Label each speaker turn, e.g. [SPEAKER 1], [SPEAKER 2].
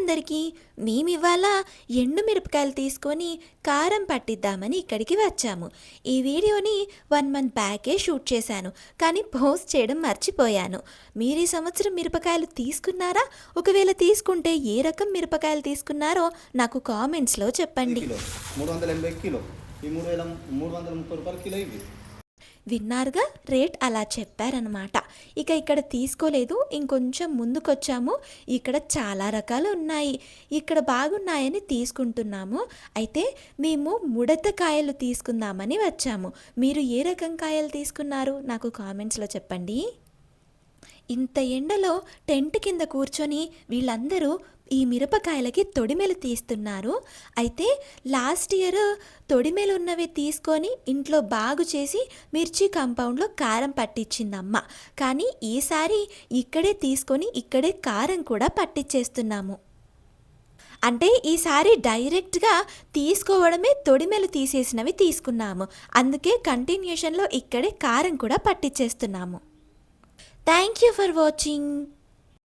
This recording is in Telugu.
[SPEAKER 1] అందరికీ! మేమివాళ ఎండు మిరపకాయలు తీసుకొని కారం పట్టిద్దామని ఇక్కడికి వచ్చాము. ఈ వీడియోని 1 మంత్ బ్యాకే షూట్ చేశాను, కానీ పోస్ట్ చేయడం మర్చిపోయాను. మీరు ఈ సంవత్సరం మిరపకాయలు తీసుకున్నారా? ఒకవేళ తీసుకుంటే ఏ రకం మిరపకాయలు తీసుకున్నారో నాకు కామెంట్స్లో చెప్పండి.
[SPEAKER 2] 380 కిలో, ఈ 330 రూపాయలు కిలో ఇవి.
[SPEAKER 1] విన్నారుగా, రేట్ అలా చెప్పారనమాట. ఇక ఇక్కడ తీసుకోలేదు, ఇంకొంచెం ముందుకొచ్చాము. ఇక్కడ చాలా రకాలు ఉన్నాయి. ఇక్కడ బాగున్నాయని తీసుకుంటున్నాము. అయితే మేము ముడత కాయలు తీసుకుందామని వచ్చాము. మీరు ఏ రకం కాయలు తీసుకున్నారు నాకు కామెంట్స్లో చెప్పండి. ఇంత ఎండలో టెంట్ కింద కూర్చొని వీళ్ళందరూ ఈ మిరపకాయలకి తొడిమెలు తీస్తున్నారు. అయితే లాస్ట్ ఇయర్ తొడిమెలు ఉన్నవి తీసుకొని ఇంట్లో బాగు చేసి మిర్చి కాంపౌండ్లో కారం పట్టించిందమ్మ. కానీ ఈసారి ఇక్కడే తీసుకొని ఇక్కడే కారం కూడా పట్టించేస్తున్నాము. అంటే ఈసారి డైరెక్ట్గా తీసుకోవడమే తొడిమెలు తీసేసినవి తీసుకున్నాము. అందుకే కంటిన్యూషన్లో ఇక్కడే కారం కూడా పట్టించేస్తున్నాము. Thank you for watching.